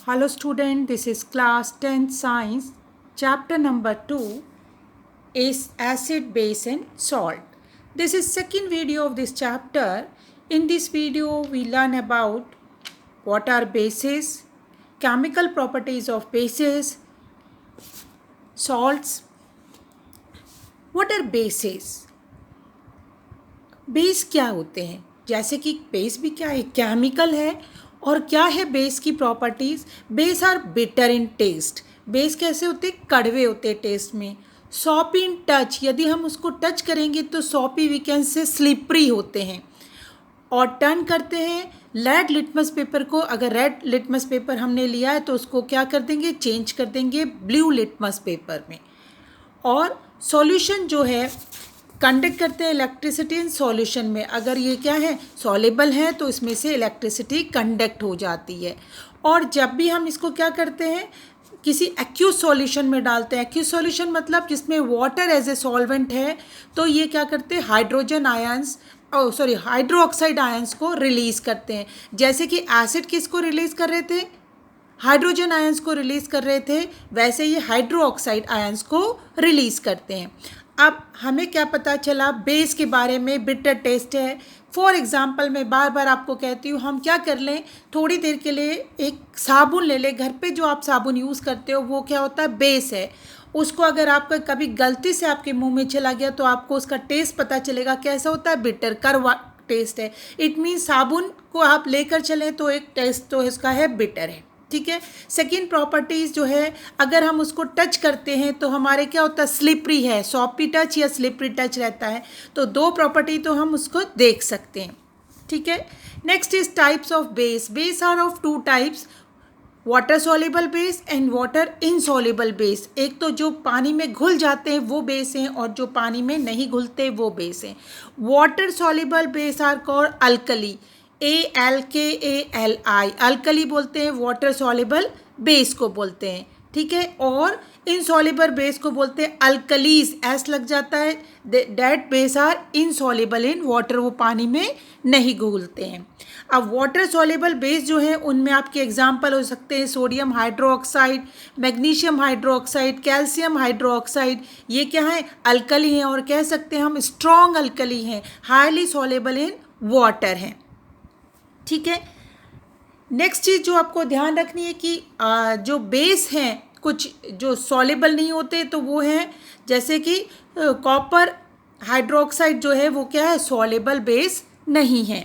Hello student, this is class 10 science. Chapter number 2 is acid, base and salt. This is second video of this chapter. In this video we learn about what are bases, chemical properties of bases, salts. What are bases? Base क्या होते हैं? जैसे कि base भी क्या है, chemical है. और क्या है बेस की properties? Base are bitter in taste. Base कैसे होते हैं? कड़वे होते हैं टेस्ट में. सॉपी इन टच, यदि हम उसको टच करेंगे तो soapy we can say slippery होते हैं. और टर्न करते हैं रेड लिटमस पेपर को. अगर रेड लिटमस पेपर हमने लिया है तो उसको क्या कर देंगे? चेंज कर देंगे ब्लू लिटमस पेपर में. और सॉल्यूशन जो है कंडक्ट करते हैं इलेक्ट्रिसिटी इन सॉल्यूशन में. अगर ये क्या है? सॉल्युबल है तो इसमें से इलेक्ट्रिसिटी कंडक्ट हो जाती है. और जब भी हम इसको क्या करते हैं? किसी एक्यूज सॉल्यूशन में डालते हैं. एक्यूज सॉल्यूशन मतलब जिसमें वाटर एज ए सॉल्वेंट है, तो ये क्या करते हैं? Hydrogen ions hydro oxide ions को रिलीज करते हैं. जैसे कि एसिड किसको रिलीज कर रहे थे? हाइड्रोजन आयंस को रिलीज कर रहे थे, वैसे ये हाइड्रो ऑक्साइड आयंस को रिलीज करते हैं. अब हमें क्या पता चला? बेस के बारे में बिटर टेस्ट है. फॉर एग्जाम्पल मैं बार बार आपको कहती हूँ, हम क्या कर लें, थोड़ी देर के लिए एक साबुन ले लें. घर पे जो आप साबुन यूज़ करते हो वो क्या होता है? बेस है. उसको अगर आपका कभी गलती से आपके मुंह में चला गया तो आपको उसका टेस्ट पता चलेगा. कैसा होता है? बिटर, करवा टेस्ट है. इट मीन्स साबुन को आप लेकर चलें तो एक टेस्ट तो इसका है बिटर है. ठीक है. सेकेंड प्रॉपर्टीज़ जो है, अगर हम उसको टच करते हैं तो हमारे क्या होता है? स्लिपरी है. सॉफ्टी टच या स्लिपरी टच रहता है. तो दो प्रॉपर्टी तो हम उसको देख सकते हैं. ठीक है. Next is types of base. Base are of two types, water soluble base and water insoluble base. एक तो जो पानी में घुल जाते हैं वो बेस हैं, और जो पानी में नहीं घुलते वो बेस हैं. Water soluble base are called alkali. ALKALI, alkali बोलते हैं. वाटर सॉल्युबल बेस को बोलते हैं. ठीक है. और इनसॉल्युबल बेस को बोलते हैं अल्कलीज. एस लग जाता है. That base are insoluble in water, वो पानी में नहीं घुलते हैं. अब वाटर सॉल्युबल बेस जो है उनमें आपके एग्जाम्पल हो सकते हैं sodium hydroxide, magnesium hydroxide, calcium hydroxide. ये क्या है? अल्कली हैं, और कह सकते हैं हम स्ट्रॉन्ग अल्कली हैं, हाईली सॉल्युबल इन वाटर हैं. ठीक है. नेक्स्ट चीज़ जो आपको ध्यान रखनी है कि जो बेस हैं कुछ जो सॉल्युबल नहीं होते, तो वो हैं जैसे कि कॉपर हाइड्रोक्साइड जो है वो क्या है? सॉल्युबल बेस नहीं है.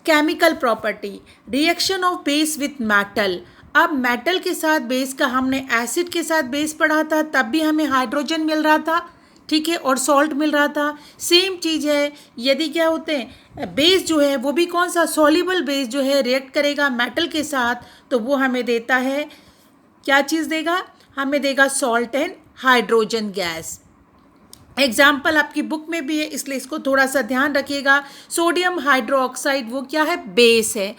Chemical property, reaction of base with metal. अब मेटल के साथ बेस का हमने एसिड के साथ बेस पढ़ा था, तब भी हमें हाइड्रोजन मिल रहा था. ठीक है. और सॉल्ट मिल रहा था. सेम चीज़ है यदि क्या होते हैं? बेस जो है वो भी कौन सा? सॉल्युबल बेस जो है रिएक्ट करेगा मेटल के साथ, तो वो हमें देता है, क्या चीज़ देगा? हमें देगा salt and hydrogen gas. Example आपकी बुक में भी है, इसलिए इसको थोड़ा सा ध्यान रखिएगा. सोडियम हाइड्रोक्साइड वो क्या है? बेस है.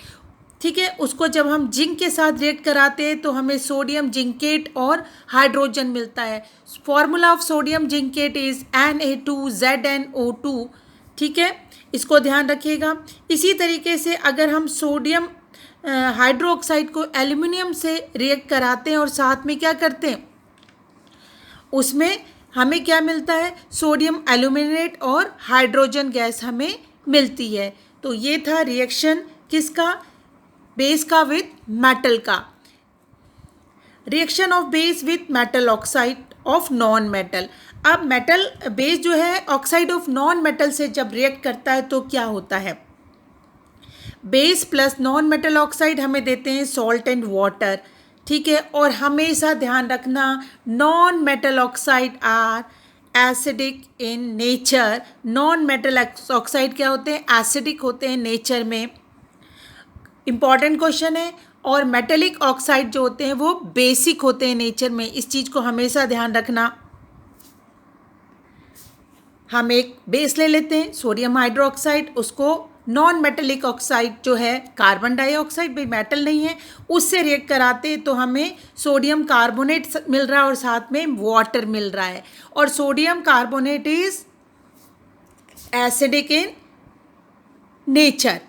ठीक है. उसको जब हम जिंक के साथ रिएक्ट कराते हैं तो हमें सोडियम जिंकेट और हाइड्रोजन मिलता है. Formula of sodium zincate is Na2ZnO2. ठीक है. इसको ध्यान रखिएगा. इसी तरीके से अगर हम सोडियम हाइड्रोक्साइड को एल्यूमिनियम से रिएक्ट कराते हैं और साथ में क्या करते हैं, उसमें हमें क्या मिलता है? सोडियम एल्यूमिनेट और हाइड्रोजन गैस हमें मिलती है. तो ये था रिएक्शन किसका? बेस का विथ मेटल का. Reaction of base with metal oxide of non metal. अब मेटल बेस जो है ऑक्साइड ऑफ नॉन मेटल से जब रिएक्ट करता है तो क्या होता है? Base plus non metal oxide हमें देते हैं सॉल्ट एंड वाटर. ठीक है. और हमेशा ध्यान रखना, non metal oxide are acidic in nature. Non metal oxide क्या होते हैं? एसिडिक होते हैं नेचर में. इंपॉर्टेंट क्वेश्चन है. और मेटेलिक ऑक्साइड जो होते हैं वो बेसिक होते हैं नेचर में. इस चीज़ को हमेशा ध्यान रखना. हम एक बेस ले लेते हैं सोडियम हाइड्रोक्साइड, उसको नॉन मेटेलिक ऑक्साइड जो है कार्बन डाइऑक्साइड, भाई मेटल नहीं है, उससे रिएक्ट कराते हैं तो हमें सोडियम कार्बोनेट मिल रहा है और साथ में वाटर मिल रहा है. और sodium carbonate is acidic in nature,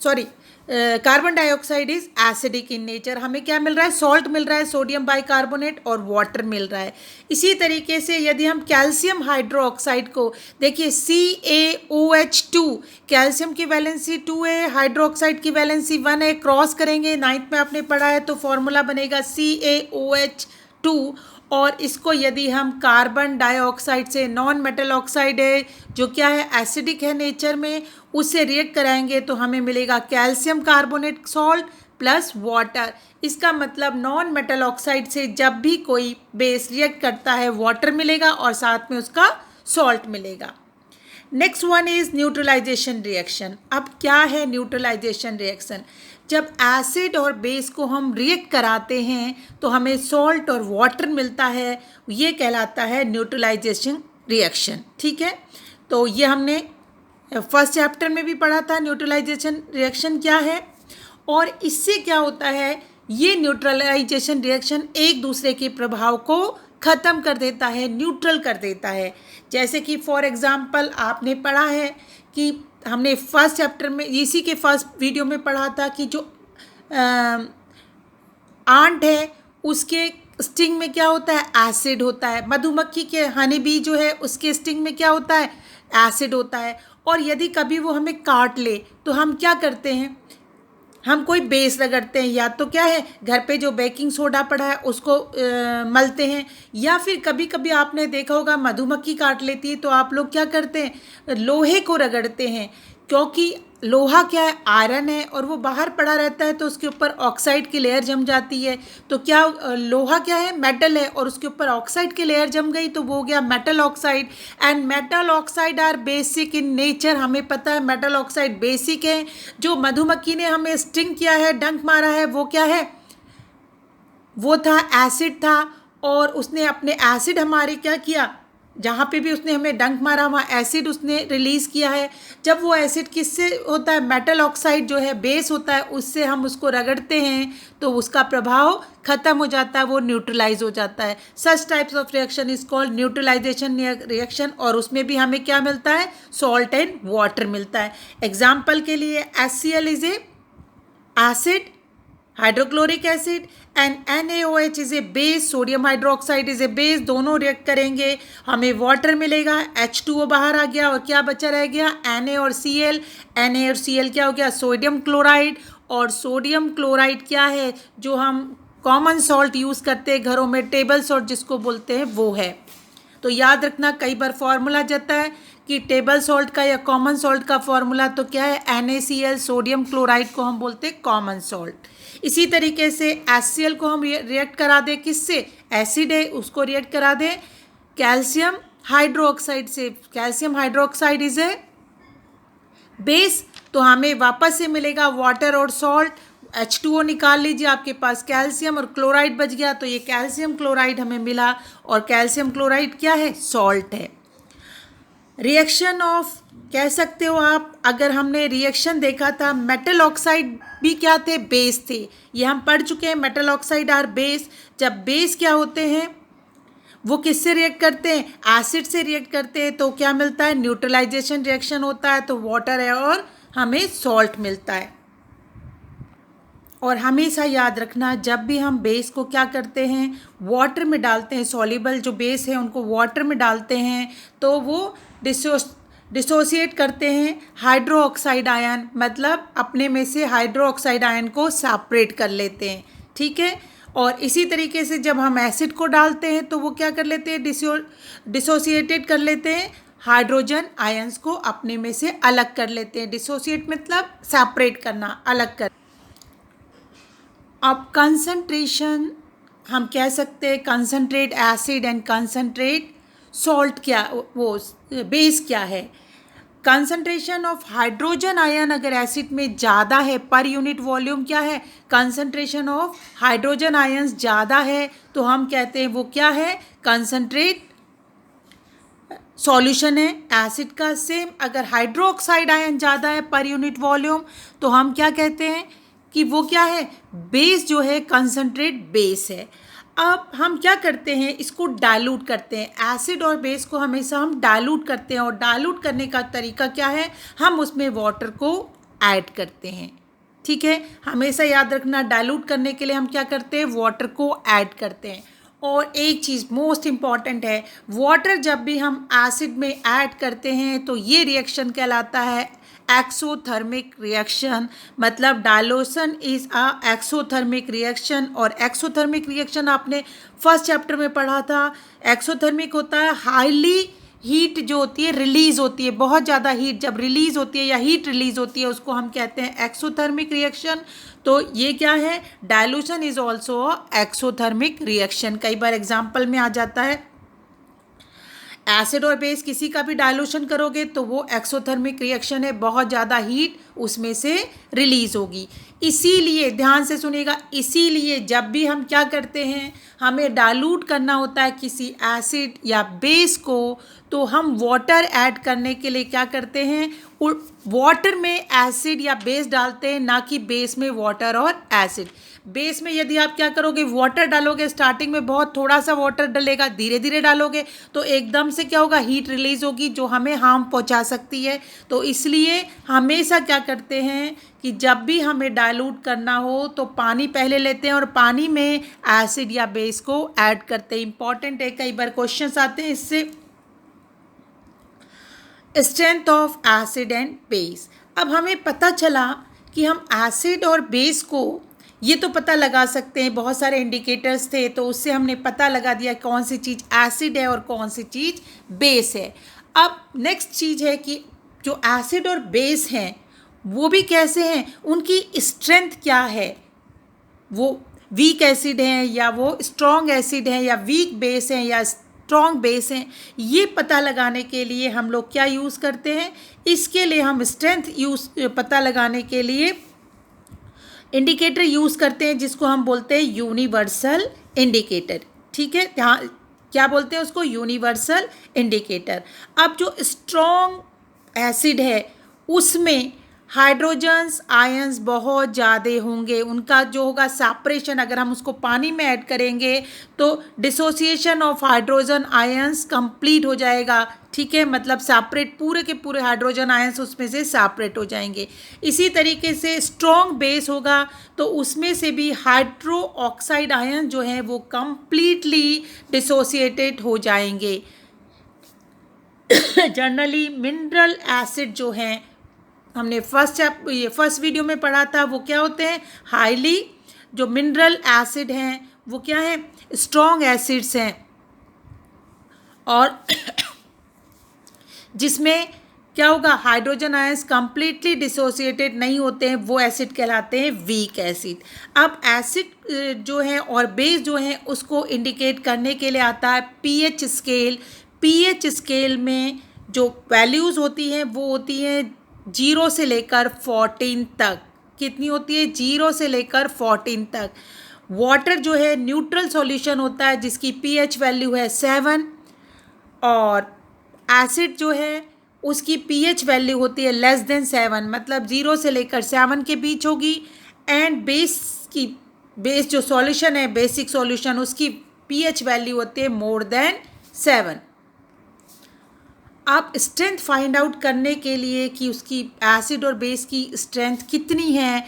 sorry carbon dioxide is acidic in nature. हमें क्या मिल रहा है, सॉल्ट मिल रहा है, सोडियम बाइकार्बोनेट और वाटर मिल रहा है। इसी तरीके से यदि हम कैल्शियम हाइड्रोक्साइड को देखिए CaOH2, कैल्शियम की वैलेंसी 2 है, हाइड्रोक्साइड की वैलेंसी 1 है, क्रॉस करेंगे 9th में आपने पढ़ा है तो फॉर्मूला बनेगा CaOH2। और इसको यदि हम कार्बन डाइऑक्साइड से, नॉन मेटल ऑक्साइड है जो क्या है एसिडिक है नेचर में, उससे रिएक्ट कराएंगे तो हमें मिलेगा calcium carbonate salt plus water. इसका मतलब नॉन मेटल ऑक्साइड से जब भी कोई बेस रिएक्ट करता है वाटर मिलेगा और साथ में उसका सॉल्ट मिलेगा। Next one is neutralisation reaction. अब क्या है न्यूट्रलाइजेशन रिएक्शन? जब एसिड और बेस को हम रिएक्ट कराते हैं तो हमें सॉल्ट और वाटर मिलता है, ये कहलाता है न्यूट्रलाइजेशन रिएक्शन। ठीक है, तो ये हमने फर्स्ट चैप्टर में भी पढ़ा था न्यूट्रलाइजेशन रिएक्शन क्या है। और इससे क्या होता है, ये न्यूट्रलाइजेशन रिएक्शन एक दूसरे के प्रभाव को ख़त्म कर देता है, न्यूट्रल कर देता है। जैसे कि फॉर एग्जांपल आपने पढ़ा है कि हमने फर्स्ट चैप्टर में, इसी के फर्स्ट वीडियो में पढ़ा था कि जो आंट है उसके स्टिंग में क्या होता है, एसिड होता है। मधुमक्खी के हनी बी जो है उसके स्टिंग में क्या होता है, एसिड होता है। और यदि कभी वो हमें काट ले तो हम क्या करते हैं, हम कोई बेस रगड़ते हैं, या तो क्या है घर पे जो बेकिंग सोडा पड़ा है उसको मलते हैं, या फिर कभी कभी आपने देखा होगा मधुमक्खी काट लेती है तो आप लोग क्या करते हैं, लोहे को रगड़ते हैं। क्योंकि लोहा क्या है, आयरन है और वो बाहर पड़ा रहता है तो उसके ऊपर ऑक्साइड की लेयर जम जाती है। तो क्या लोहा क्या है, मेटल है और उसके ऊपर ऑक्साइड की लेयर जम गई तो वो हो गया metal oxide. And metal oxide are basic in nature. हमें पता है मेटल ऑक्साइड बेसिक है। जो मधुमक्खी ने हमें स्टिंग किया है, डंक मारा है, वो क्या है, वो था एसिड था। और उसने अपने एसिड हमारे क्या किया, जहाँ पे भी उसने हमें डंक मारा वहाँ एसिड उसने रिलीज़ किया है। जब वो एसिड किससे होता है, मेटल ऑक्साइड जो है बेस होता है उससे हम उसको रगड़ते हैं तो उसका प्रभाव ख़त्म हो जाता है, वो न्यूट्रलाइज हो जाता है। Such types of reaction is called neutralisation reaction. और उसमें भी हमें क्या मिलता है, सॉल्ट एंड वाटर मिलता है। एग्जाम्पल के लिए HCl is a acid, hydrochloric acid, and NaOH is a base, sodium hydroxide is a base. दोनों रिएक्ट करेंगे, हमें वाटर मिलेगा, H2O बाहर आ गया और क्या बचा रह गया, Na और Cl। Na और Cl क्या हो गया, सोडियम क्लोराइड। और सोडियम क्लोराइड क्या है, जो हम कॉमन सॉल्ट यूज़ करते हैं घरों में, टेबल सॉल्ट जिसको बोलते हैं, वो है। तो याद रखना, कई बार फॉर्मूला जाता है कि टेबल सॉल्ट का या कॉमन सॉल्ट का फॉर्मूला तो क्या है, NaCl। सोडियम क्लोराइड को हम बोलते हैं कॉमन सॉल्ट। इसी तरीके से HCl को हम रिएक्ट करा दें किससे, एसिड है उसको रिएक्ट करा दें कैल्शियम हाइड्रोक्साइड से। Calcium hydroxide is a base, तो हमें वापस से मिलेगा वाटर और सॉल्ट। H2O निकाल लीजिए, आपके पास कैल्शियम और क्लोराइड बच गया, तो ये कैल्शियम क्लोराइड हमें मिला। और कैल्शियम क्लोराइड क्या है, सॉल्ट है। रिएक्शन ऑफ कह सकते हो आप, अगर हमने रिएक्शन देखा था, मेटल ऑक्साइड भी क्या थे, बेस थे। ये हम पढ़ चुके हैं, मेटल ऑक्साइड आर बेस। जब बेस क्या होते हैं, वो किससे रिएक्ट करते हैं, एसिड से रिएक्ट करते हैं, तो क्या मिलता है, न्यूट्रलाइजेशन रिएक्शन होता है, तो वाटर है और हमें सॉल्ट मिलता है। और हमेशा याद रखना, जब भी हम बेस को क्या करते हैं, वाटर में डालते हैं, सॉल्युबल जो बेस है उनको वाटर में डालते हैं तो वो डिसोसिएट करते हैं हाइड्रो ऑक्साइड आयन, मतलब अपने में से हाइड्रो ऑक्साइड आयन को सेपरेट कर लेते हैं। ठीक है, और इसी तरीके से जब हम एसिड को डालते हैं तो वो क्या कर लेते हैं, डिसोसिएटेड कर लेते हैं, हाइड्रोजन आयंस को अपने में से अलग कर लेते हैं। डिसोसिएट मतलब सेपरेट करना, अलग कर। अब कंसंट्रेशन हम कह सकते हैं, concentrate acid and concentrate salt क्या, वो बेस क्या है। कंसंट्रेशन ऑफ हाइड्रोजन आयन अगर एसिड में ज़्यादा है, पर यूनिट वॉल्यूम क्या है, कंसंट्रेशन ऑफ हाइड्रोजन आयंस ज़्यादा है, तो हम कहते हैं वो क्या है, कंसंट्रेट सॉल्यूशन है एसिड का। सेम अगर हाइड्रोक्साइड आयन ज़्यादा है पर यूनिट वॉल्यूम, तो हम क्या कहते हैं कि वो क्या है, बेस जो है कंसंट्रेट बेस है। अब हम क्या करते हैं, इसको डाइल्यूट करते हैं। एसिड और बेस को हमेशा हम डाइल्यूट करते हैं, और डाइल्यूट करने का तरीका क्या है, हम उसमें वाटर को ऐड करते हैं। ठीक है, हमेशा याद रखना डाइल्यूट करने के लिए हम क्या करते हैं, वाटर को ऐड करते हैं। और एक चीज़ मोस्ट इम्पॉर्टेंट है, वाटर जब भी हम एसिड में ऐड करते हैं तो ये रिएक्शन कहलाता है एक्सोथर्मिक रिएक्शन। मतलब dilution is a exothermic reaction. और एक्सोथर्मिक रिएक्शन आपने फर्स्ट चैप्टर में पढ़ा था। एक्सोथर्मिक होता है हाईली हीट जो होती है रिलीज होती है, बहुत ज़्यादा हीट जब रिलीज होती है या हीट रिलीज होती है उसको हम कहते हैं एक्सोथर्मिक रिएक्शन। तो ये क्या है, dilution is also exothermic reaction. कई बार एग्जाम्पल में आ जाता है, एसिड और बेस किसी का भी डायल्यूशन करोगे तो वो एक्सोथर्मिक रिएक्शन है, बहुत ज़्यादा हीट उसमें से रिलीज होगी। इसीलिए ध्यान से सुनिएगा, इसीलिए जब भी हम क्या करते हैं, हमें डाइल्यूट करना होता है किसी एसिड या बेस को, तो हम वाटर ऐड करने के लिए क्या करते हैं, वाटर में एसिड या बेस डालते हैं, ना कि बेस में वाटर और एसिड। बेस में यदि आप क्या करोगे, वाटर डालोगे, स्टार्टिंग में बहुत थोड़ा सा वाटर डलेगा, धीरे धीरे डालोगे तो एकदम से क्या होगा, हीट रिलीज होगी जो हमें हार्म पहुंचा सकती है। तो इसलिए हमेशा क्या करते हैं कि जब भी हमें डाइल्यूट करना हो तो पानी पहले लेते हैं और पानी में एसिड या बेस को ऐड करते हैं। इंपॉर्टेंट है, कई बार क्वेश्चंस आते हैं इससे। Strength of acid and base. अब हमें पता चला कि हम एसिड और बेस को ये तो पता लगा सकते हैं, बहुत सारे इंडिकेटर्स थे तो उससे हमने पता लगा दिया कौन सी चीज़ एसिड है और कौन सी चीज़ बेस है। अब नेक्स्ट चीज़ है कि जो एसिड और बेस हैं वो भी कैसे हैं, उनकी स्ट्रेंथ क्या है, वो वीक एसिड हैं या वो स्ट्रॉन्ग एसिड हैं या वीक बेस हैं या स्ट्रॉन्ग बेस हैं, ये पता लगाने के लिए हम लोग क्या यूज़ करते हैं, इसके लिए हम स्ट्रेंथ पता लगाने के लिए इंडिकेटर यूज़ करते हैं जिसको हम बोलते हैं यूनिवर्सल इंडिकेटर। ठीक है, यहाँ क्या बोलते हैं उसको, यूनिवर्सल इंडिकेटर। अब जो स्ट्रॉन्ग एसिड है उसमें हाइड्रोजन्स आयंस बहुत ज़्यादा होंगे, उनका जो होगा सेपरेशन, अगर हम उसको पानी में ऐड करेंगे तो dissociation of hydrogen ions complete हो जाएगा। ठीक है, मतलब सेपरेट, पूरे के पूरे हाइड्रोजन आयंस उसमें से सेपरेट हो जाएंगे। इसी तरीके से स्ट्रॉन्ग बेस होगा तो उसमें से भी हाइड्रो ऑक्साइड आयन जो है वो कंप्लीटली डिसोसिएटेड हो जाएंगे। जनरली मिनरल एसिड जो हैं, हमने फर्स्ट वीडियो में पढ़ा था, वो क्या होते हैं, हाईली जो मिनरल एसिड हैं वो क्या है, स्ट्रॉन्ग एसिड्स हैं, और जिसमें क्या होगा, हाइड्रोजन आयंस कंप्लीटली डिसोसिएटेड नहीं होते हैं, वो एसिड कहलाते हैं वीक एसिड। अब एसिड जो है और बेस जो है उसको इंडिकेट करने के लिए आता है पीएच स्केल। पीएच स्केल में जो वैल्यूज़ होती हैं वो होती हैं 0 से लेकर 14 तक। कितनी होती है, 0 से लेकर 14 तक। वाटर जो है न्यूट्रल सॉल्यूशन होता है जिसकी पीएच वैल्यू है 7, और एसिड जो है उसकी पीएच वैल्यू होती है लेस देन 7, मतलब 0 से लेकर 7 के बीच होगी। एंड बेस जो सॉल्यूशन है, बेसिक सॉल्यूशन, उसकी पीएच वैल्यू होती है मोर देन 7। आप स्ट्रेंथ फाइंड आउट करने के लिए कि उसकी एसिड और बेस की स्ट्रेंथ कितनी है,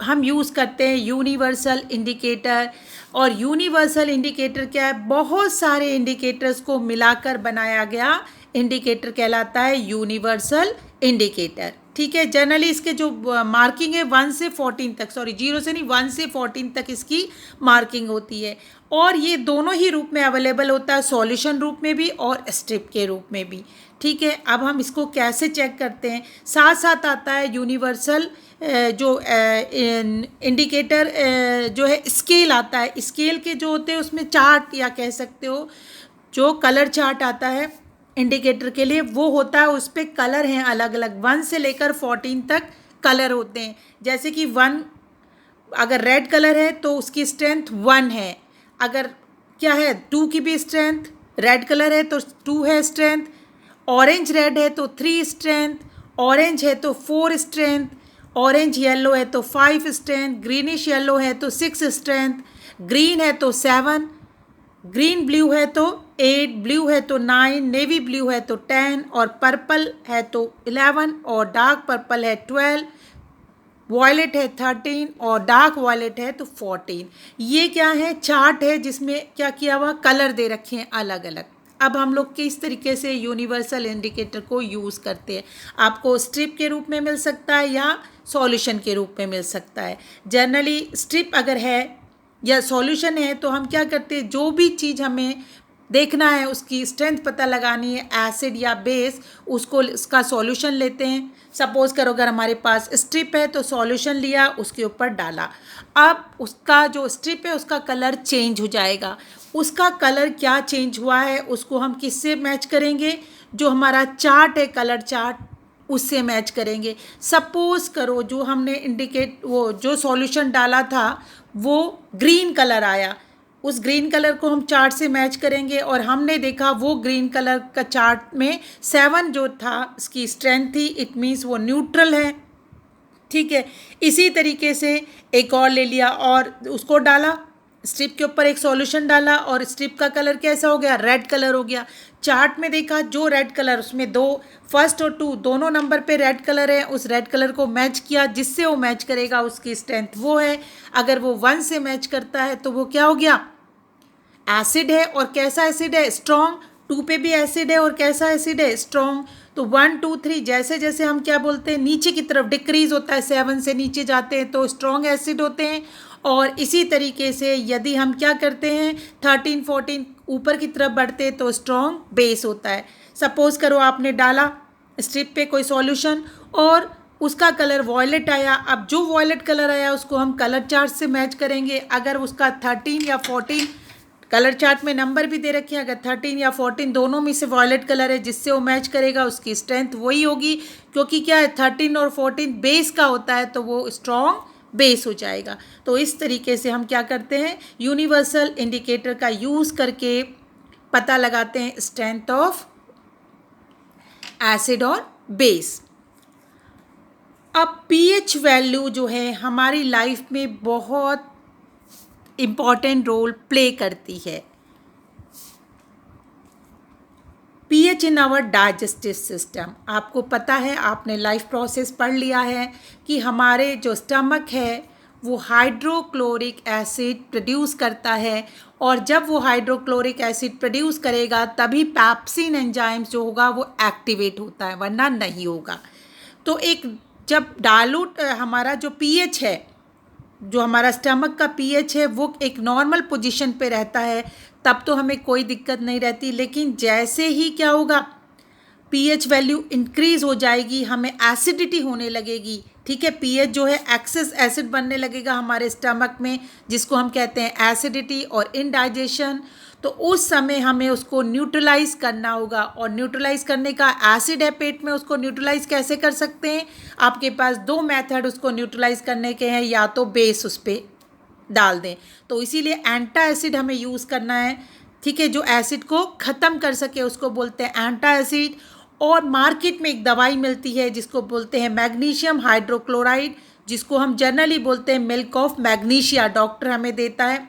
हम यूज़ करते हैं यूनिवर्सल इंडिकेटर। और यूनिवर्सल इंडिकेटर क्या है, बहुत सारे इंडिकेटर्स को मिलाकर बनाया गया इंडिकेटर कहलाता है यूनिवर्सल इंडिकेटर। ठीक है, जनरली इसके जो मार्किंग है 1 से 14 तक, सॉरी 0 से नहीं 1 से 14 तक इसकी मार्किंग होती है। और ये दोनों ही रूप में अवेलेबल होता है, सॉल्यूशन रूप में भी और स्ट्रिप के रूप में भी। ठीक है, अब हम इसको कैसे चेक करते हैं, साथ साथ आता है यूनिवर्सल जो इंडिकेटर जो है स्केल आता है। स्केल के जो होते हैं उसमें चार्ट या कह सकते हो जो कलर चार्ट आता है इंडिकेटर के लिए, वो होता है, उस पर कलर हैं अलग अलग, 1 से लेकर 14 तक कलर होते हैं। जैसे कि 1 अगर रेड कलर है तो उसकी स्ट्रेंथ 1 है, अगर क्या है 2 की भी स्ट्रेंथ, रेड कलर है तो 2 है स्ट्रेंथ, ऑरेंज रेड है तो 3 स्ट्रेंथ, ऑरेंज है तो 4 स्ट्रेंथ, ऑरेंज येलो है तो 5 स्ट्रेंथ, ग्रीनिश येलो है तो 6 स्ट्रेंथ, ग्रीन है तो 7, ग्रीन ब्लू है तो 8, ब्लू है तो 9, नेवी ब्लू है तो 10, और पर्पल है तो 11, और डार्क पर्पल है 12, वॉयलेट है 13 और डार्क वॉयलेट है तो 14। ये क्या है, चार्ट है जिसमें क्या किया हुआ, कलर दे रखे हैं अलग अलग। अब हम लोग किस तरीके से यूनिवर्सल इंडिकेटर को यूज़ करते हैं, आपको स्ट्रिप के रूप में मिल सकता है या सॉल्यूशन के रूप में मिल सकता है। जनरली स्ट्रिप अगर है या सॉल्यूशन है तो हम क्या करते हैं, जो भी चीज़ हमें देखना है उसकी स्ट्रेंथ पता लगानी है, एसिड या बेस, उसको उसका सॉल्यूशन लेते हैं। सपोज़ करो अगर हमारे पास स्ट्रिप है तो सॉल्यूशन लिया, उसके ऊपर डाला, अब उसका जो स्ट्रिप है उसका कलर चेंज हो जाएगा। उसका कलर क्या चेंज हुआ है उसको हम किससे मैच करेंगे, जो हमारा चार्ट है कलर चार्ट उससे मैच करेंगे। सपोज़ करो जो हमने इंडिकेट वो जो सॉल्यूशन डाला था वो ग्रीन कलर आया, उस ग्रीन कलर को हम चार्ट से मैच करेंगे और हमने देखा वो ग्रीन कलर का चार्ट में 7 जो था इसकी स्ट्रेंथ थी, इट मीन्स वो न्यूट्रल है। ठीक है, इसी तरीके से एक और ले लिया और उसको डाला, स्ट्रिप के ऊपर एक सॉल्यूशन डाला और स्ट्रिप का कलर कैसा हो गया, रेड कलर हो गया। चार्ट में देखा जो रेड कलर, उसमें दो, फर्स्ट और टू दोनों नंबर पे रेड कलर है, उस रेड कलर को मैच किया, जिससे वो मैच करेगा उसकी स्ट्रेंथ वो है। अगर वो 1 से मैच करता है तो वो क्या हो गया, एसिड है। और कैसा एसिड है, स्ट्रॉन्ग। 2 पे भी एसिड है और कैसा एसिड है, स्ट्रॉन्ग। तो 1 2 3 जैसे जैसे हम क्या बोलते हैं नीचे की तरफ डिक्रीज होता है, 7 से नीचे जाते हैं तो स्ट्रॉन्ग एसिड होते हैं। और इसी तरीके से यदि हम क्या करते हैं 13 14 ऊपर की तरफ बढ़ते हैं तो स्ट्रॉन्ग बेस होता है। सपोज़ करो आपने डाला स्ट्रिप पे कोई सॉल्यूशन और उसका कलर वॉयलेट आया, अब जो वॉयलेट कलर आया उसको हम कलर चार्ट से मैच करेंगे। अगर उसका 13 या 14, कलर चार्ट में नंबर भी दे रखे हैं, अगर 13 या 14 दोनों में से वॉयलेट कलर है जिससे वो मैच करेगा उसकी स्ट्रेंथ वही होगी, क्योंकि क्या है 13 और 14 बेस का होता है तो वो स्ट्रॉन्ग बेस हो जाएगा। तो इस तरीके से हम क्या करते हैं, यूनिवर्सल इंडिकेटर का यूज़ करके पता लगाते हैं स्ट्रेंथ ऑफ एसिड और बेस। अब पीएच वैल्यू जो है हमारी लाइफ में बहुत इम्पॉर्टेंट रोल प्ले करती है। PH in our digestive system, आपको पता है, आपने लाइफ प्रोसेस पढ़ लिया है कि हमारे जो स्टमक है वो हाइड्रोक्लोरिक एसिड प्रोड्यूस करता है और जब वो हाइड्रोक्लोरिक एसिड प्रोड्यूस करेगा तभी पैप्सिन एंजाइम्स जो होगा वो एक्टिवेट होता है, वरना नहीं होगा। तो एक जब डाइल्यूट हमारा जो पीएच है, जो हमारा स्टमक का पीएच है वो एक नॉर्मल पोजीशन पे रहता है तब तो हमें कोई दिक्कत नहीं रहती, लेकिन जैसे ही क्या होगा पीएच वैल्यू इंक्रीज़ हो जाएगी, हमें एसिडिटी होने लगेगी। ठीक है, पीएच जो है एक्सेस एसिड बनने लगेगा हमारे स्टमक में, जिसको हम कहते हैं एसिडिटी और इनडाइजेशन। तो उस समय हमें उसको न्यूट्रलाइज करना होगा और न्यूट्रलाइज करने का, एसिड है पेट में, उसको न्यूट्रलाइज कैसे कर सकते हैं, आपके पास 2 मेथड उसको न्यूट्रलाइज करने के हैं, या तो बेस उस पर डाल दें, तो इसीलिए एंटा एसिड हमें यूज़ करना है। ठीक है, जो एसिड को ख़त्म कर सके उसको बोलते हैं एंटा एसिड। और मार्केट में एक दवाई मिलती है जिसको बोलते हैं मैग्नीशियम हाइड्रोक्लोराइड, जिसको हम जनरली बोलते हैं मिल्क ऑफ मैग्नीशिया, डॉक्टर हमें देता है,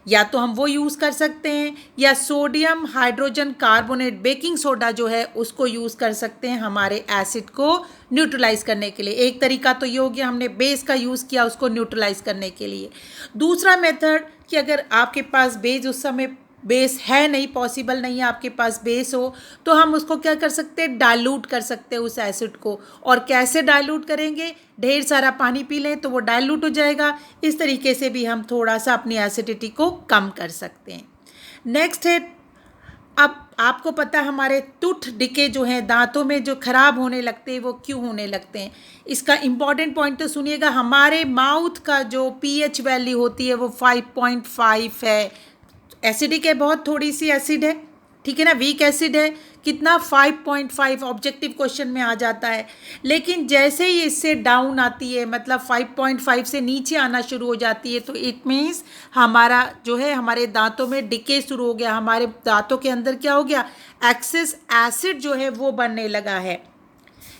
या तो हम वो यूज़ कर सकते हैं या sodium hydrogen carbonate baking soda जो है उसको यूज़ कर सकते हैं हमारे एसिड को न्यूट्रलाइज करने के लिए। एक तरीका तो ये हो गया, हमने बेस का यूज़ किया उसको न्यूट्रलाइज करने के लिए। दूसरा मेथड कि अगर आपके पास बेस उस समय बेस है नहीं, पॉसिबल नहीं है आपके पास बेस हो, तो हम उसको क्या कर सकते हैं, डाइल्यूट कर सकते हैं उस एसिड को। और कैसे डाइल्यूट करेंगे, ढेर सारा पानी पी लें तो वो डाइल्यूट हो जाएगा। इस तरीके से भी हम थोड़ा सा अपनी एसिडिटी को कम कर सकते हैं। नेक्स्ट है, अब आपको पता है हमारे टूथ डिके जो हैं, दांतों में जो खराब होने लगते हैं वो क्यों होने लगते हैं, इसका इम्पॉर्टेंट पॉइंट तो सुनिएगा। हमारे माउथ का जो पीएच वैल्यू होती है वो 5.5 है, एसिडिक है, बहुत थोड़ी सी एसिड है, ठीक है ना, वीक एसिड है, कितना 5.5 ऑब्जेक्टिव क्वेश्चन में आ जाता है। लेकिन जैसे ही इससे डाउन आती है, मतलब 5.5 से नीचे आना शुरू हो जाती है, तो इट मीन्स हमारा जो है हमारे दांतों में डिके शुरू हो गया, हमारे दांतों के अंदर क्या हो गया, एक्सेस एसिड जो है वो बनने लगा है।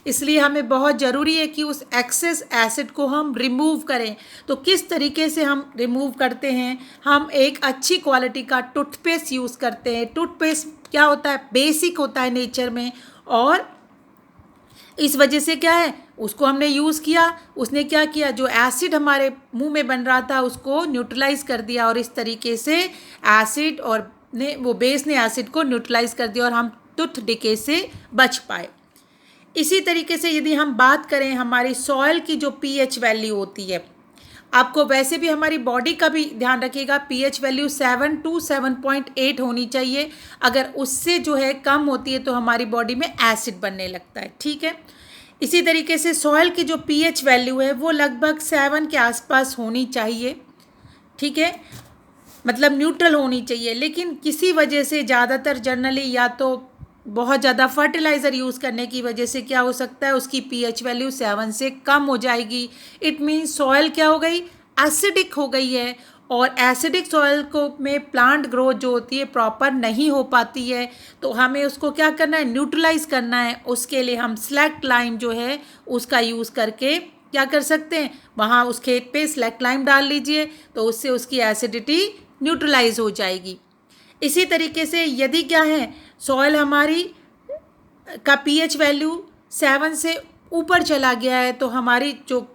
इसलिए हमें बहुत ज़रूरी है कि उस एक्सेस एसिड को हम रिमूव करें। तो किस तरीके से हम रिमूव करते हैं, हम एक अच्छी क्वालिटी का टूथपेस्ट यूज़ करते हैं। टूथपेस्ट क्या होता है, बेसिक होता है नेचर में, और इस वजह से क्या है, उसको हमने यूज़ किया, उसने क्या किया, जो एसिड हमारे मुंह में बन रहा था उसको न्यूट्रलाइज कर दिया, और इस तरीके से एसिड और ने वो बेस ने एसिड को न्यूट्रलाइज कर दिया और हम टूथ डिके से बच पाए। इसी तरीके से यदि हम बात करें हमारी सॉइल की जो पीएच वैल्यू होती है, आपको वैसे भी हमारी बॉडी का भी ध्यान रखिएगा, पीएच वैल्यू 7 to 7.8 होनी चाहिए। अगर उससे जो है कम होती है तो हमारी बॉडी में एसिड बनने लगता है, ठीक है। इसी तरीके से सॉइल की जो पीएच वैल्यू है वो लगभग 7 के आसपास होनी चाहिए, ठीक है, मतलब न्यूट्रल होनी चाहिए। लेकिन किसी वजह से ज़्यादातर जनरली या तो बहुत ज़्यादा फर्टिलाइज़र यूज़ करने की वजह से क्या हो सकता है, उसकी पीएच वैल्यू 7 से कम हो जाएगी। इट मीन्स सॉइल क्या हो गई, एसिडिक हो गई है, और एसिडिक सॉइल को में प्लांट ग्रोथ जो होती है प्रॉपर नहीं हो पाती है। तो हमें उसको क्या करना है, न्यूट्रलाइज करना है। उसके लिए हम स्लैक्ट लाइम जो है उसका यूज़ करके क्या कर सकते हैं, वहाँ उस खेत पे स्लैक्ट लाइम डाल लीजिए, तो उससे उसकी एसिडिटी न्यूट्रलाइज हो जाएगी। इसी तरीके से यदि क्या है, सॉइल हमारी का पीएच वैल्यू 7 से ऊपर चला गया है, तो हमारी जो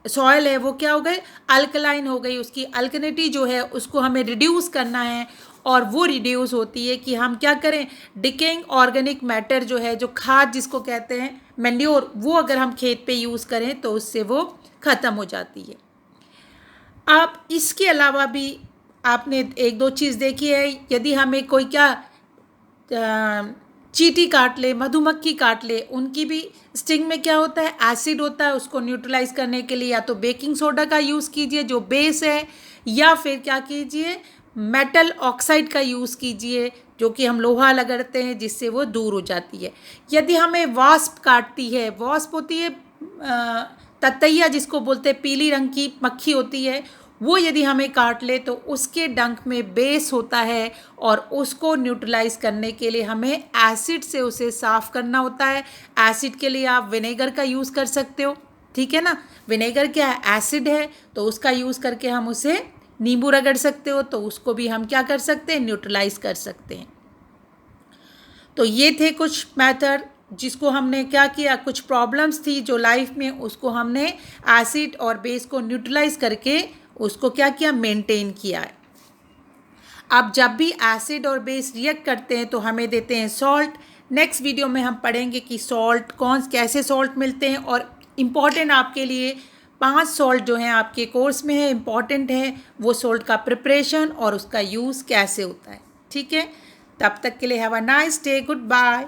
सॉइल है वो क्या हो गई, अल्कलाइन हो गई। उसकी अल्कनिटी जो है उसको हमें रिड्यूस करना है, और वो रिड्यूस होती है कि हम क्या करें, डिकेइंग ऑर्गेनिक मैटर जो है, जो खाद जिसको कहते हैं मैन्योर, वो अगर हम खेत पे यूज़ करें तो उससे वो ख़त्म हो जाती है। आप इसके अलावा भी आपने एक दो चीज़ देखी है, यदि हमें कोई क्या चींटी काट ले, मधुमक्खी काट ले, उनकी भी स्टिंग में क्या होता है, एसिड होता है। उसको न्यूट्रलाइज करने के लिए या तो बेकिंग सोडा का यूज़ कीजिए जो बेस है, या फिर क्या कीजिए, मेटल ऑक्साइड का यूज़ कीजिए जो कि हम लोहा लगड़ते हैं, जिससे वो दूर हो जाती है। यदि हमें वास्प काटती है, वास्प होती है ततैया जिसको बोलते हैं, पीली रंग की मक्खी होती है, वो यदि हमें काट ले तो उसके डंक में बेस होता है, और उसको न्यूट्रलाइज करने के लिए हमें एसिड से उसे साफ़ करना होता है। एसिड के लिए आप विनेगर का यूज़ कर सकते हो, ठीक है ना। विनेगर क्या है, एसिड है, तो उसका यूज़ करके हम उसे, नींबू रगड़ सकते हो तो उसको भी हम क्या कर सकते हैं, न्यूट्रलाइज कर सकते हैं। तो ये थे कुछ मेथड जिसको हमने क्या किया, कुछ प्रॉब्लम्स थी जो लाइफ में, उसको हमने एसिड और बेस को न्यूट्रलाइज करके उसको क्या किया, मेंटेन किया है। अब जब भी एसिड और बेस रिएक्ट करते हैं तो हमें देते हैं सॉल्ट। नेक्स्ट वीडियो में हम पढ़ेंगे कि सॉल्ट कैसे सॉल्ट मिलते हैं, और इम्पॉर्टेंट आपके लिए 5 सॉल्ट जो हैं आपके कोर्स में है, इम्पॉर्टेंट है वो सॉल्ट का प्रिपरेशन और उसका यूज़ कैसे होता है, ठीक है। तब तक के लिए have a nice day, good bye.